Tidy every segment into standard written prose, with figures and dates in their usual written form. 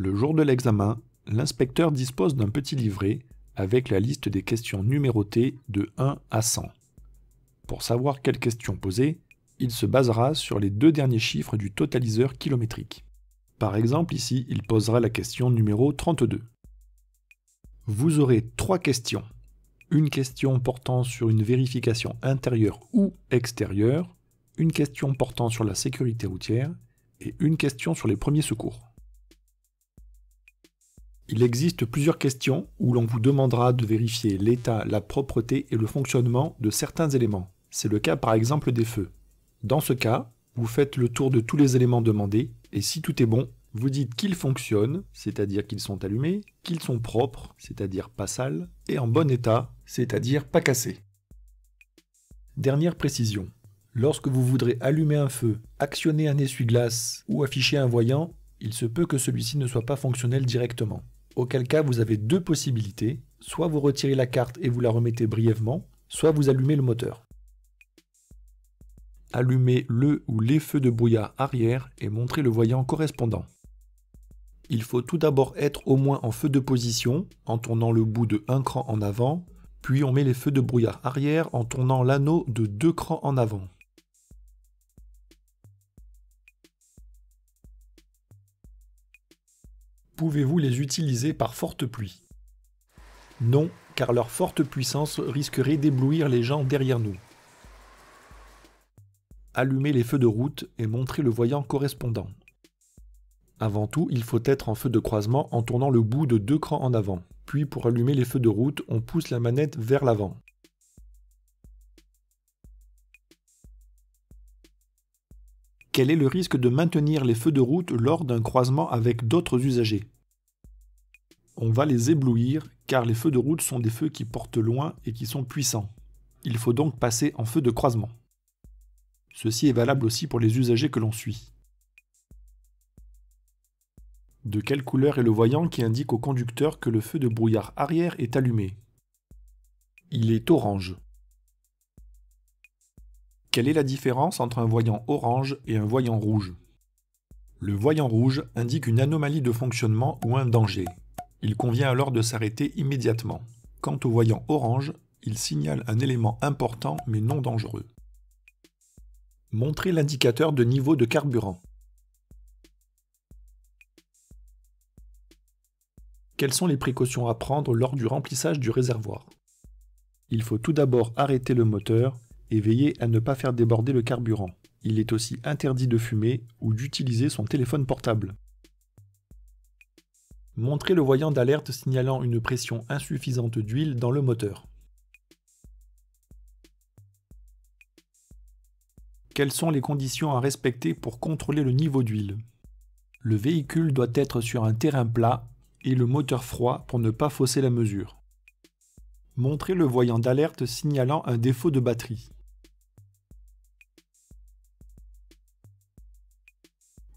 Le jour de l'examen, l'inspecteur dispose d'un petit livret avec la liste des questions numérotées de 1 à 100. Pour savoir quelles questions poser, il se basera sur les 2 derniers chiffres du totaliseur kilométrique. Par exemple, ici, il posera la question numéro 32. Vous aurez 3 questions. Une question portant sur une vérification intérieure ou extérieure, une question portant sur la sécurité routière et une question sur les premiers secours. Il existe plusieurs questions où l'on vous demandera de vérifier l'état, la propreté et le fonctionnement de certains éléments. C'est le cas par exemple des feux. Dans ce cas, vous faites le tour de tous les éléments demandés et si tout est bon, vous dites qu'ils fonctionnent, c'est-à-dire qu'ils sont allumés, qu'ils sont propres, c'est-à-dire pas sales, et en bon état, c'est-à-dire pas cassés. Dernière précision, lorsque vous voudrez allumer un feu, actionner un essuie-glace ou afficher un voyant, il se peut que celui-ci ne soit pas fonctionnel directement. Auquel cas, vous avez 2 possibilités, soit vous retirez la carte et vous la remettez brièvement, soit vous allumez le moteur. Allumez le ou les feux de brouillard arrière et montrez le voyant correspondant. Il faut tout d'abord être au moins en feu de position, en tournant le bout de 1 cran en avant, puis on met les feux de brouillard arrière en tournant l'anneau de 2 crans en avant. Pouvez-vous les utiliser par forte pluie? Non, car leur forte puissance risquerait d'éblouir les gens derrière nous. Allumez les feux de route et montrez le voyant correspondant. Avant tout, il faut être en feu de croisement en tournant le bout de 2 crans en avant. Puis pour allumer les feux de route, on pousse la manette vers l'avant. Quel est le risque de maintenir les feux de route lors d'un croisement avec d'autres usagers? On va les éblouir car les feux de route sont des feux qui portent loin et qui sont puissants. Il faut donc passer en feu de croisement. Ceci est valable aussi pour les usagers que l'on suit. De quelle couleur est le voyant qui indique au conducteur que le feu de brouillard arrière est allumé? Il est orange. Quelle est la différence entre un voyant orange et un voyant rouge? Le voyant rouge indique une anomalie de fonctionnement ou un danger. Il convient alors de s'arrêter immédiatement. Quant au voyant orange, il signale un élément important mais non dangereux. Montrez l'indicateur de niveau de carburant. Quelles sont les précautions à prendre lors du remplissage du réservoir? Il faut tout d'abord arrêter le moteur et veiller à ne pas faire déborder le carburant. Il est aussi interdit de fumer ou d'utiliser son téléphone portable. Montrez le voyant d'alerte signalant une pression insuffisante d'huile dans le moteur. Quelles sont les conditions à respecter pour contrôler le niveau d'huile? Le véhicule doit être sur un terrain plat et le moteur froid pour ne pas fausser la mesure. Montrez le voyant d'alerte signalant un défaut de batterie.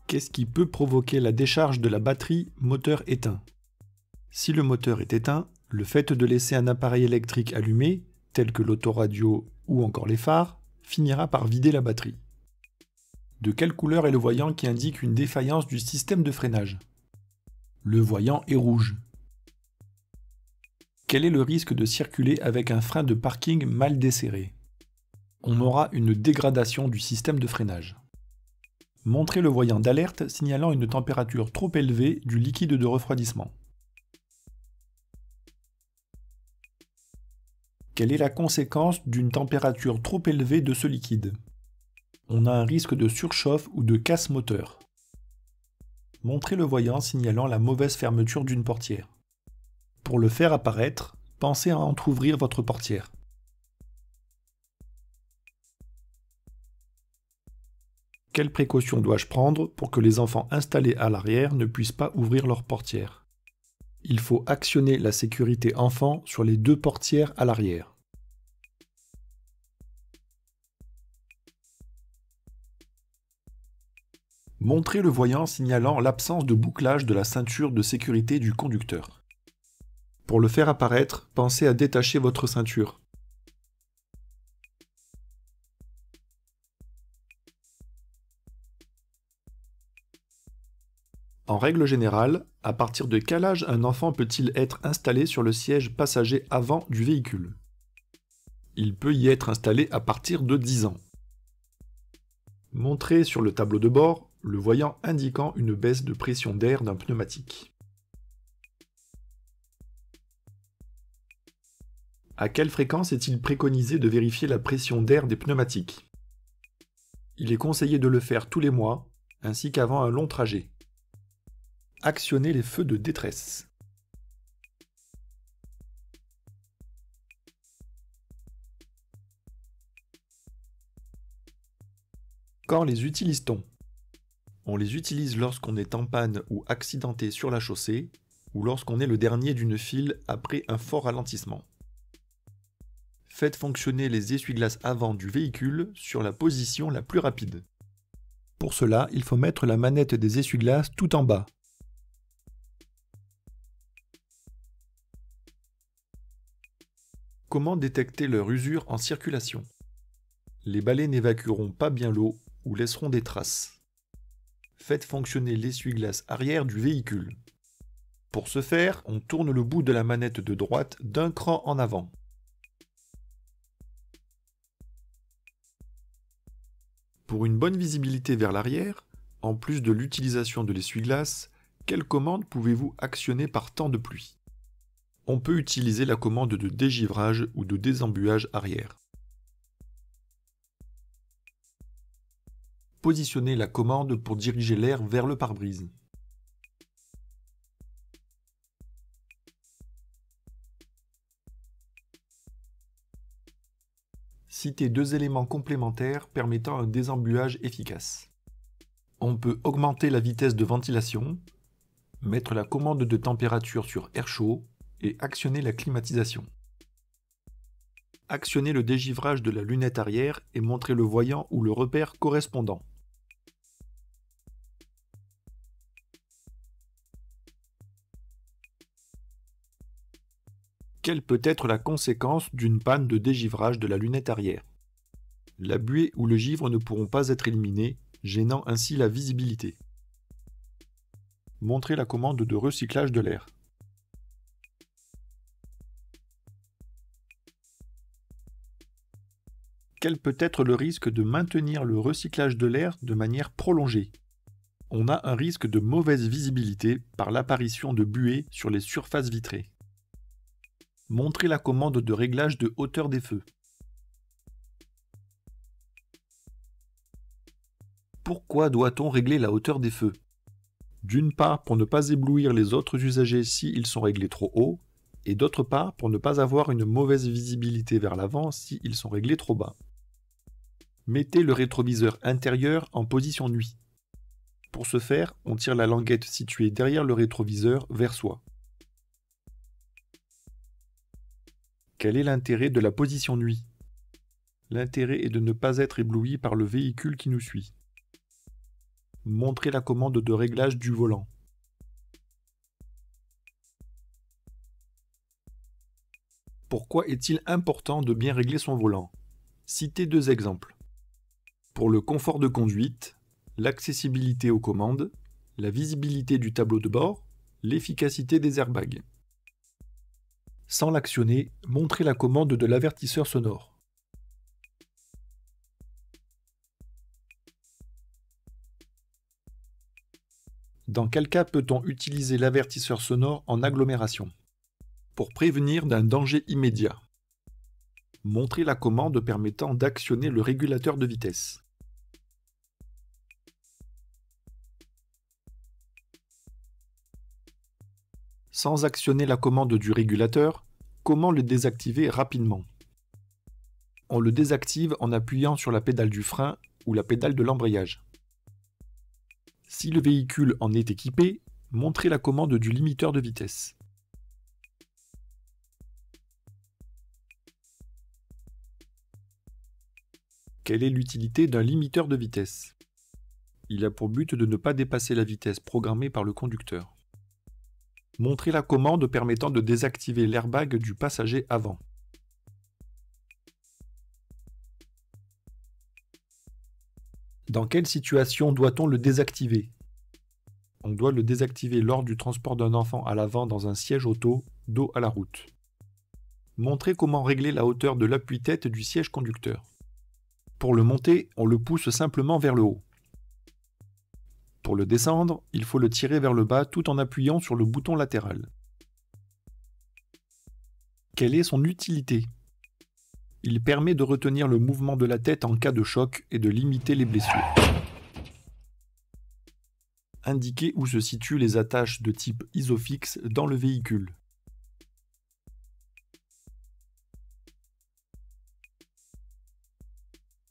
Qu'est-ce qui peut provoquer la décharge de la batterie moteur éteint? Si le moteur est éteint, le fait de laisser un appareil électrique allumé, tel que l'autoradio ou encore les phares, finira par vider la batterie. De quelle couleur est le voyant qui indique une défaillance du système de freinage? Le voyant est rouge. Quel est le risque de circuler avec un frein de parking mal desserré? On aura une dégradation du système de freinage. Montrez le voyant d'alerte signalant une température trop élevée du liquide de refroidissement. Quelle est la conséquence d'une température trop élevée de ce liquide? On a un risque de surchauffe ou de casse moteur. Montrez le voyant signalant la mauvaise fermeture d'une portière. Pour le faire apparaître, pensez à entrouvrir votre portière. Quelles précautions dois-je prendre pour que les enfants installés à l'arrière ne puissent pas ouvrir leur portière? Il faut actionner la sécurité enfant sur les 2 portières à l'arrière. Montrez le voyant signalant l'absence de bouclage de la ceinture de sécurité du conducteur. Pour le faire apparaître, pensez à détacher votre ceinture. En règle générale, à partir de quel âge un enfant peut-il être installé sur le siège passager avant du véhicule? Il peut y être installé à partir de 10 ans. Montrez sur le tableau de bord le voyant indiquant une baisse de pression d'air d'un pneumatique. À quelle fréquence est-il préconisé de vérifier la pression d'air des pneumatiques? Il est conseillé de le faire tous les mois, ainsi qu'avant un long trajet. Actionnez les feux de détresse. Quand les utilise-t-on? On les utilise lorsqu'on est en panne ou accidenté sur la chaussée, ou lorsqu'on est le dernier d'une file après un fort ralentissement. Faites fonctionner les essuie-glaces avant du véhicule sur la position la plus rapide. Pour cela, il faut mettre la manette des essuie-glaces tout en bas. Comment détecter leur usure en circulation? Les balais n'évacueront pas bien l'eau ou laisseront des traces. Faites fonctionner l'essuie-glace arrière du véhicule. Pour ce faire, on tourne le bout de la manette de droite d'un cran en avant. Pour une bonne visibilité vers l'arrière, en plus de l'utilisation de l'essuie-glace, quelle commande pouvez-vous actionner par temps de pluie? On peut utiliser la commande de dégivrage ou de désembuage arrière. Positionnez la commande pour diriger l'air vers le pare-brise. Citez 2 éléments complémentaires permettant un désembuage efficace. On peut augmenter la vitesse de ventilation, mettre la commande de température sur air chaud et actionner la climatisation. Actionnez le dégivrage de la lunette arrière et montrez le voyant ou le repère correspondant. Quelle peut être la conséquence d'une panne de dégivrage de la lunette arrière? La buée ou le givre ne pourront pas être éliminés, gênant ainsi la visibilité. Montrez la commande de recyclage de l'air. Quel peut être le risque de maintenir le recyclage de l'air de manière prolongée? On a un risque de mauvaise visibilité par l'apparition de buées sur les surfaces vitrées. Montrez la commande de réglage de hauteur des feux. Pourquoi doit-on régler la hauteur des feux? D'une part pour ne pas éblouir les autres usagers s'ils sont réglés trop haut, et d'autre part pour ne pas avoir une mauvaise visibilité vers l'avant s'ils sont réglés trop bas. Mettez le rétroviseur intérieur en position nuit. Pour ce faire, on tire la languette située derrière le rétroviseur vers soi. Quel est l'intérêt de la position nuit? L'intérêt est de ne pas être ébloui par le véhicule qui nous suit. Montrez la commande de réglage du volant. Pourquoi est-il important de bien régler son volant? Citez 2 exemples. Pour le confort de conduite, l'accessibilité aux commandes, la visibilité du tableau de bord, l'efficacité des airbags. Sans l'actionner, montrez la commande de l'avertisseur sonore. Dans quel cas peut-on utiliser l'avertisseur sonore en agglomération? Pour prévenir d'un danger immédiat. Montrez la commande permettant d'actionner le régulateur de vitesse. Sans actionner la commande du régulateur, comment le désactiver rapidement? On le désactive en appuyant sur la pédale du frein ou la pédale de l'embrayage. Si le véhicule en est équipé, montrez la commande du limiteur de vitesse. Quelle est l'utilité d'un limiteur de vitesse? Il a pour but de ne pas dépasser la vitesse programmée par le conducteur. Montrez la commande permettant de désactiver l'airbag du passager avant. Dans quelle situation doit-on le désactiver? On doit le désactiver lors du transport d'un enfant à l'avant dans un siège auto, dos à la route. Montrez comment régler la hauteur de l'appui-tête du siège conducteur. Pour le monter, on le pousse simplement vers le haut. Pour le descendre, il faut le tirer vers le bas tout en appuyant sur le bouton latéral. Quelle est son utilité? Il permet de retenir le mouvement de la tête en cas de choc et de limiter les blessures. Indiquez où se situent les attaches de type Isofix dans le véhicule.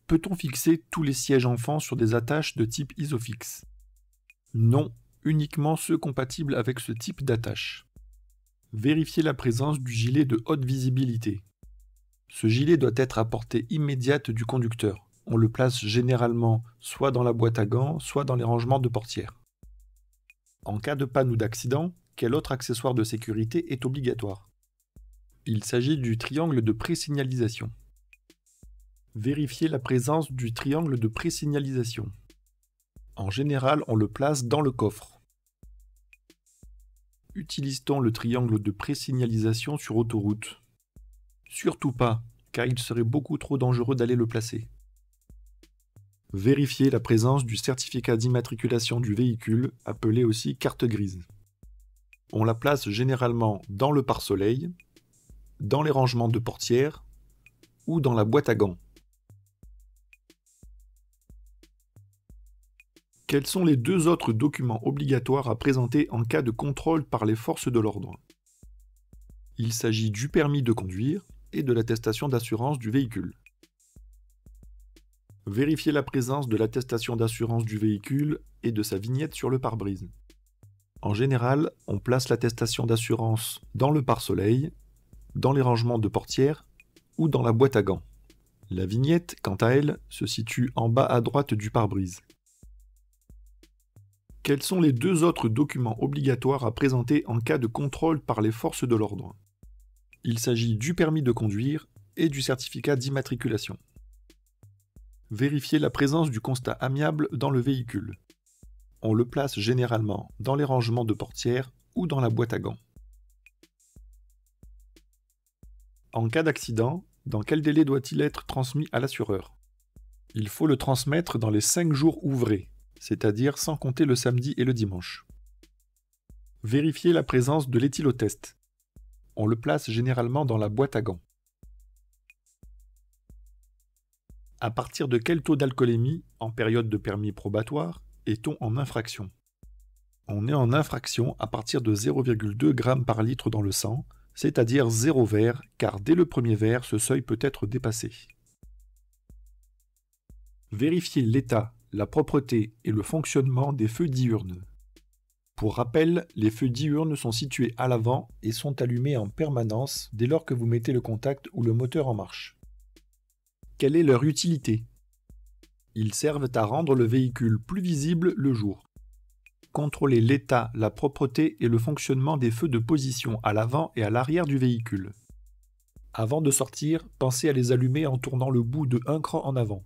Peut-on fixer tous les sièges enfants sur des attaches de type Isofix? Non, uniquement ceux compatibles avec ce type d'attache. Vérifiez la présence du gilet de haute visibilité. Ce gilet doit être à portée immédiate du conducteur. On le place généralement soit dans la boîte à gants, soit dans les rangements de portière. En cas de panne ou d'accident, quel autre accessoire de sécurité est obligatoire? Il s'agit du triangle de présignalisation. Vérifiez la présence du triangle de présignalisation. En général, on le place dans le coffre. Utilise-t-on le triangle de présignalisation sur autoroute? Surtout pas, car il serait beaucoup trop dangereux d'aller le placer. Vérifiez la présence du certificat d'immatriculation du véhicule, appelé aussi carte grise. On la place généralement dans le pare-soleil, dans les rangements de portière ou dans la boîte à gants. Quels sont les deux autres documents obligatoires à présenter en cas de contrôle par les forces de l'ordre? Il s'agit du permis de conduire et de l'attestation d'assurance du véhicule. Vérifiez la présence de l'attestation d'assurance du véhicule et de sa vignette sur le pare-brise. En général, on place l'attestation d'assurance dans le pare-soleil, dans les rangements de portière ou dans la boîte à gants. La vignette, quant à elle, se situe en bas à droite du pare-brise. Quels sont les deux autres documents obligatoires à présenter en cas de contrôle par les forces de l'ordre? Il s'agit du permis de conduire et du certificat d'immatriculation. Vérifiez la présence du constat amiable dans le véhicule. On le place généralement dans les rangements de portière ou dans la boîte à gants. En cas d'accident, dans quel délai doit-il être transmis à l'assureur? Il faut le transmettre dans les 5 jours ouvrés, c'est-à-dire sans compter le samedi et le dimanche. Vérifiez la présence de l'éthylotest. On le place généralement dans la boîte à gants. À partir de quel taux d'alcoolémie, en période de permis probatoire, est-on en infraction? On est en infraction à partir de 0,2 g par litre dans le sang, c'est-à-dire 0 verre, car dès le premier verre, ce seuil peut être dépassé. Vérifiez l'état, la propreté et le fonctionnement des feux diurnes. Pour rappel, les feux diurnes sont situés à l'avant et sont allumés en permanence dès lors que vous mettez le contact ou le moteur en marche. Quelle est leur utilité? Ils servent à rendre le véhicule plus visible le jour. Contrôler l'état, la propreté et le fonctionnement des feux de position à l'avant et à l'arrière du véhicule. Avant de sortir, pensez à les allumer en tournant le bout de un cran en avant.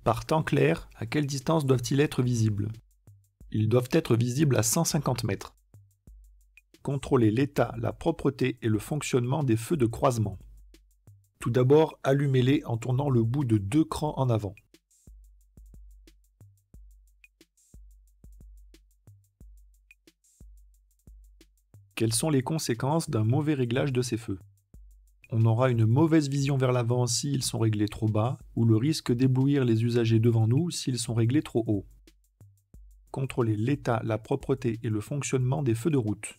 Par temps clair, à quelle distance doivent-ils être visibles? Ils doivent être visibles à 150 mètres. Contrôlez l'état, la propreté et le fonctionnement des feux de croisement. Tout d'abord, allumez-les en tournant le bout de 2 crans en avant. Quelles sont les conséquences d'un mauvais réglage de ces feux? On aura une mauvaise vision vers l'avant s'ils sont réglés trop bas, ou le risque d'éblouir les usagers devant nous s'ils sont réglés trop haut. Contrôlez l'état, la propreté et le fonctionnement des feux de route.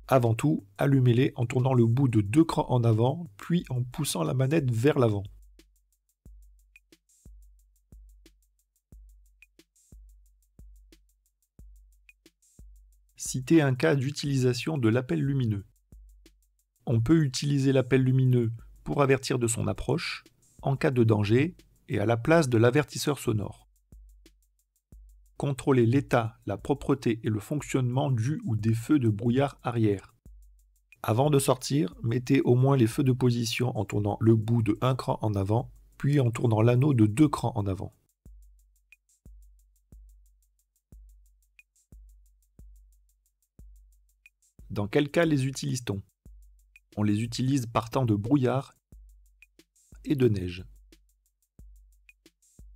Avant tout, allumez-les en tournant le bout de 2 crans en avant, puis en poussant la manette vers l'avant. Citez un cas d'utilisation de l'appel lumineux. On peut utiliser l'appel lumineux pour avertir de son approche, en cas de danger, et à la place de l'avertisseur sonore. Contrôler l'état, la propreté et le fonctionnement du ou des feux de brouillard arrière. Avant de sortir, mettez au moins les feux de position en tournant le bout de 1 cran en avant, puis en tournant l'anneau de 2 crans en avant. Dans quel cas les utilise-t-on? On les utilise partant de brouillard et de neige.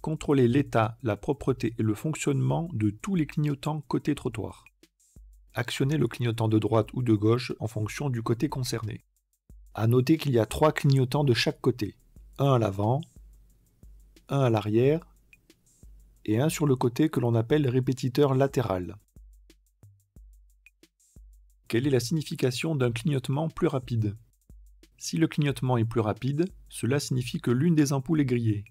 Contrôler l'état, la propreté et le fonctionnement de tous les clignotants côté trottoir. Actionnez le clignotant de droite ou de gauche en fonction du côté concerné. À noter qu'il y a 3 clignotants de chaque côté, un à l'avant, un à l'arrière et un sur le côté que l'on appelle répétiteur latéral. Quelle est la signification d'un clignotement plus rapide? Si le clignotement est plus rapide, cela signifie que l'une des ampoules est grillée.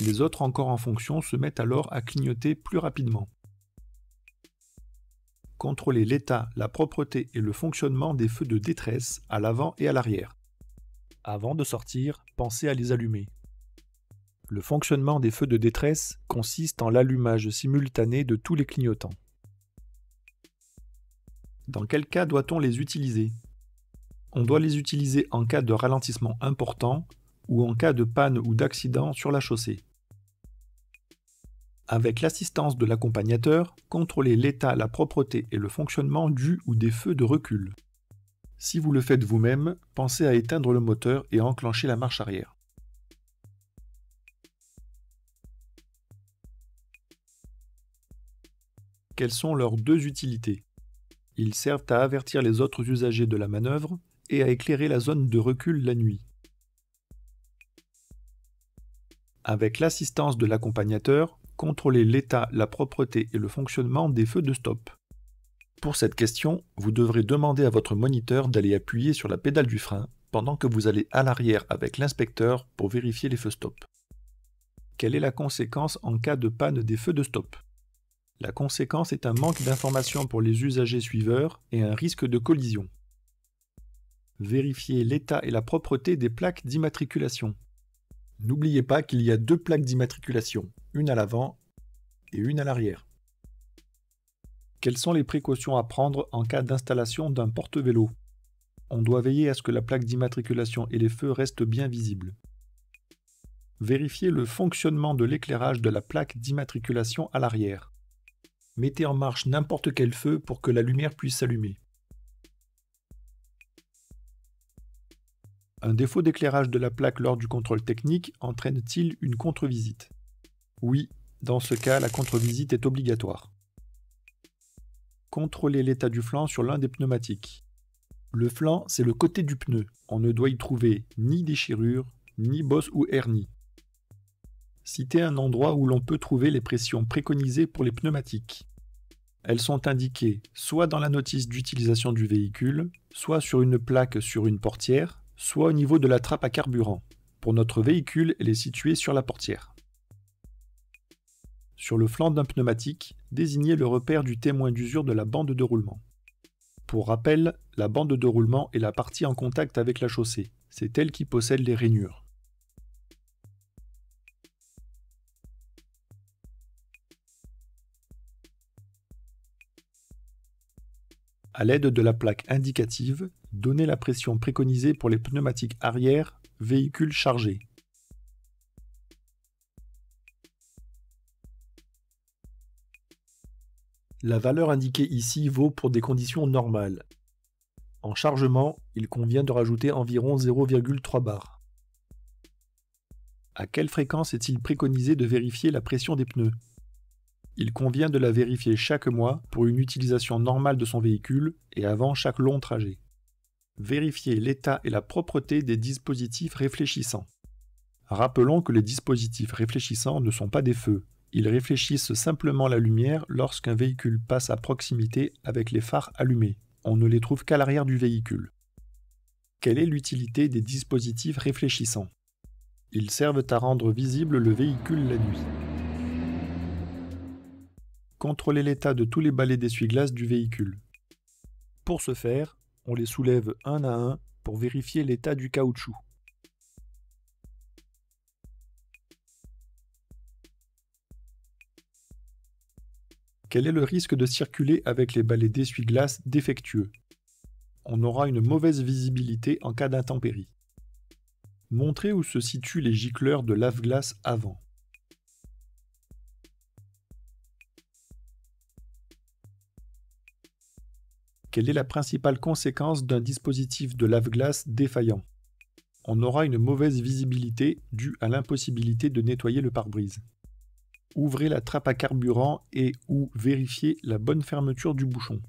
Les autres encore en fonction se mettent alors à clignoter plus rapidement. Contrôler l'état, la propreté et le fonctionnement des feux de détresse à l'avant et à l'arrière. Avant de sortir, pensez à les allumer. Le fonctionnement des feux de détresse consiste en l'allumage simultané de tous les clignotants. Dans quel cas doit-on les utiliser? On doit les utiliser en cas de ralentissement important ou en cas de panne ou d'accident sur la chaussée. Avec l'assistance de l'accompagnateur, contrôlez l'état, la propreté et le fonctionnement du ou des feux de recul. Si vous le faites vous-même, pensez à éteindre le moteur et à enclencher la marche arrière. Quelles sont leurs deux utilités? Ils servent à avertir les autres usagers de la manœuvre et à éclairer la zone de recul la nuit. Avec l'assistance de l'accompagnateur, contrôlez l'état, la propreté et le fonctionnement des feux de stop. Pour cette question, vous devrez demander à votre moniteur d'aller appuyer sur la pédale du frein pendant que vous allez à l'arrière avec l'inspecteur pour vérifier les feux stop. Quelle est la conséquence en cas de panne des feux de stop? La conséquence est un manque d'information pour les usagers suiveurs et un risque de collision. Vérifiez l'état et la propreté des plaques d'immatriculation. N'oubliez pas qu'il y a 2 plaques d'immatriculation, une à l'avant et une à l'arrière. Quelles sont les précautions à prendre en cas d'installation d'un porte-vélo? On doit veiller à ce que la plaque d'immatriculation et les feux restent bien visibles. Vérifiez le fonctionnement de l'éclairage de la plaque d'immatriculation à l'arrière. Mettez en marche n'importe quel feu pour que la lumière puisse s'allumer. Un défaut d'éclairage de la plaque lors du contrôle technique entraîne-t-il une contre-visite? Oui, dans ce cas, la contre-visite est obligatoire. Contrôlez l'état du flanc sur l'un des pneumatiques. Le flanc, c'est le côté du pneu. On ne doit y trouver ni déchirure, ni bosse ou hernie. Citez un endroit où l'on peut trouver les pressions préconisées pour les pneumatiques. Elles sont indiquées soit dans la notice d'utilisation du véhicule, soit sur une plaque sur une portière, soit au niveau de la trappe à carburant. Pour notre véhicule, elle est située sur la portière. Sur le flanc d'un pneumatique, désignez le repère du témoin d'usure de la bande de roulement. Pour rappel, la bande de roulement est la partie en contact avec la chaussée. C'est elle qui possède les rainures. À l'aide de la plaque indicative, donnez la pression préconisée pour les pneumatiques arrière, véhicule chargé. La valeur indiquée ici vaut pour des conditions normales. En chargement, il convient de rajouter environ 0,3 bar. À quelle fréquence est-il préconisé de vérifier la pression des pneus? Il convient de la vérifier chaque mois pour une utilisation normale de son véhicule et avant chaque long trajet. Vérifiez l'état et la propreté des dispositifs réfléchissants. Rappelons que les dispositifs réfléchissants ne sont pas des feux. Ils réfléchissent simplement la lumière lorsqu'un véhicule passe à proximité avec les phares allumés. On ne les trouve qu'à l'arrière du véhicule. Quelle est l'utilité des dispositifs réfléchissants? Ils servent à rendre visible le véhicule la nuit. Contrôlez l'état de tous les balais d'essuie-glace du véhicule. Pour ce faire, on les soulève un à un pour vérifier l'état du caoutchouc. Quel est le risque de circuler avec les balais d'essuie-glace défectueux? On aura une mauvaise visibilité en cas d'intempérie. Montrez où se situent les gicleurs de lave-glace avant. Quelle est la principale conséquence d'un dispositif de lave-glace défaillant? On aura une mauvaise visibilité due à l'impossibilité de nettoyer le pare-brise. Ouvrez la trappe à carburant et ou vérifiez la bonne fermeture du bouchon.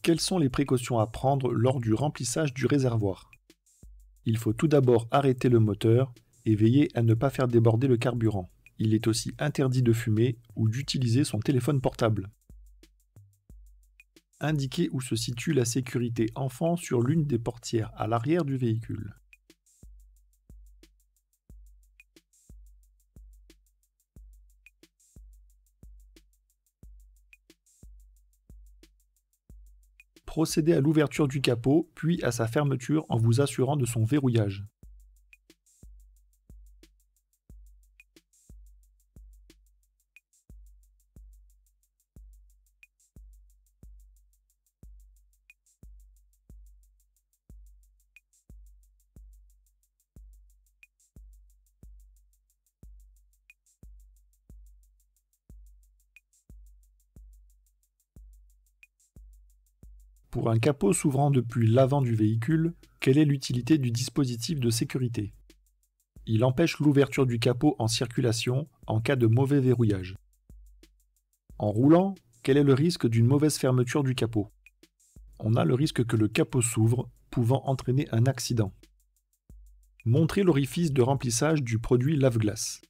Quelles sont les précautions à prendre lors du remplissage du réservoir? Il faut tout d'abord arrêter le moteur et veiller à ne pas faire déborder le carburant. Il est aussi interdit de fumer ou d'utiliser son téléphone portable. Indiquez où se situe la sécurité enfant sur l'une des portières à l'arrière du véhicule. Procédez à l'ouverture du capot, puis à sa fermeture en vous assurant de son verrouillage. Pour un capot s'ouvrant depuis l'avant du véhicule, quelle est l'utilité du dispositif de sécurité? Il empêche l'ouverture du capot en circulation en cas de mauvais verrouillage. En roulant, quel est le risque d'une mauvaise fermeture du capot? On a le risque que le capot s'ouvre, pouvant entraîner un accident. Montrez l'orifice de remplissage du produit lave-glace.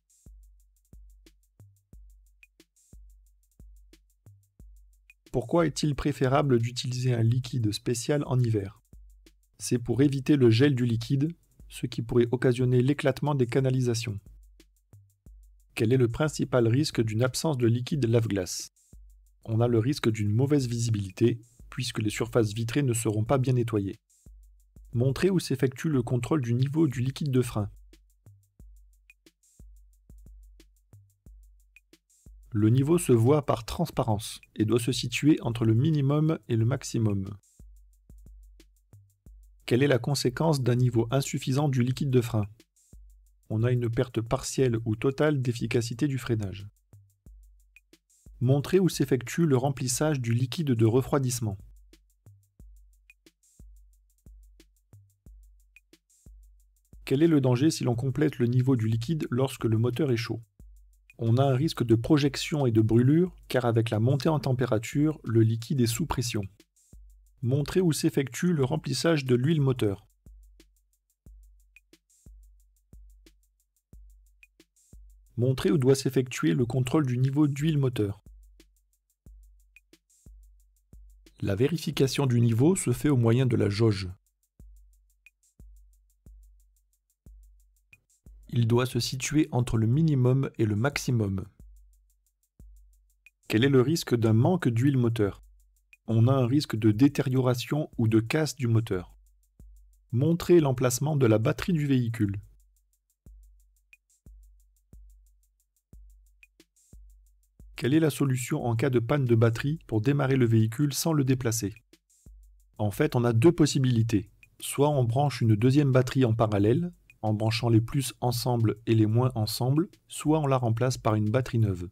Pourquoi est-il préférable d'utiliser un liquide spécial en hiver? C'est pour éviter le gel du liquide, ce qui pourrait occasionner l'éclatement des canalisations. Quel est le principal risque d'une absence de liquide lave-glace? On a le risque d'une mauvaise visibilité, puisque les surfaces vitrées ne seront pas bien nettoyées. Montrez où s'effectue le contrôle du niveau du liquide de frein. Le niveau se voit par transparence et doit se situer entre le minimum et le maximum. Quelle est la conséquence d'un niveau insuffisant du liquide de frein? On a une perte partielle ou totale d'efficacité du freinage. Montrez où s'effectue le remplissage du liquide de refroidissement. Quel est le danger si l'on complète le niveau du liquide lorsque le moteur est chaud? On a un risque de projection et de brûlure, car avec la montée en température, le liquide est sous pression. Montrez où s'effectue le remplissage de l'huile moteur. Montrez où doit s'effectuer le contrôle du niveau d'huile moteur. La vérification du niveau se fait au moyen de la jauge. Il doit se situer entre le minimum et le maximum. Quel est le risque d'un manque d'huile moteur? On a un risque de détérioration ou de casse du moteur. Montrez l'emplacement de la batterie du véhicule. Quelle est la solution en cas de panne de batterie pour démarrer le véhicule sans le déplacer? En fait, on a deux possibilités. Soit on branche une deuxième batterie en parallèle, en branchant les plus ensemble et les moins ensemble, soit on la remplace par une batterie neuve.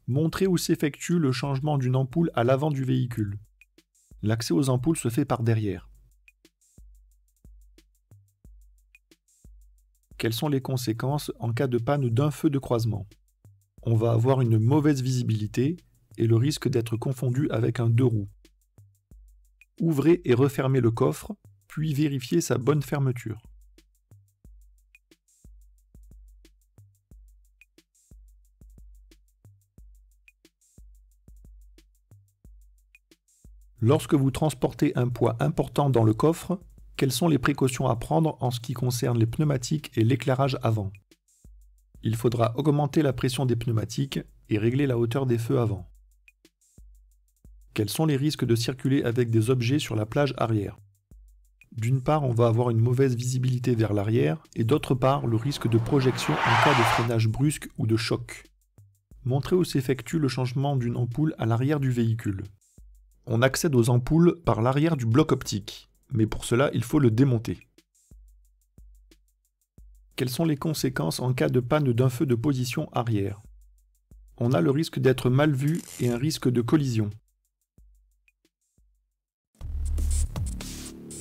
Montrez où s'effectue le changement d'une ampoule à l'avant du véhicule. L'accès aux ampoules se fait par derrière. Quelles sont les conséquences en cas de panne d'un feu de croisement? On va avoir une mauvaise visibilité et le risque d'être confondu avec un deux roues. Ouvrez et refermez le coffre, puis vérifiez sa bonne fermeture. Lorsque vous transportez un poids important dans le coffre, quelles sont les précautions à prendre en ce qui concerne les pneumatiques et l'éclairage avant? Il faudra augmenter la pression des pneumatiques et régler la hauteur des feux avant. Quels sont les risques de circuler avec des objets sur la plage arrière? D'une part, on va avoir une mauvaise visibilité vers l'arrière, et d'autre part, le risque de projection en cas de freinage brusque ou de choc. Montrez où s'effectue le changement d'une ampoule à l'arrière du véhicule. On accède aux ampoules par l'arrière du bloc optique, mais pour cela, il faut le démonter. Quelles sont les conséquences en cas de panne d'un feu de position arrière? On a le risque d'être mal vu et un risque de collision.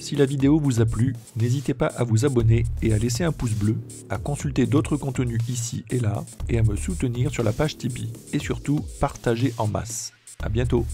Si la vidéo vous a plu, n'hésitez pas à vous abonner et à laisser un pouce bleu, à consulter d'autres contenus ici et là, et à me soutenir sur la page Tipeee. Et surtout, partagez en masse. À bientôt!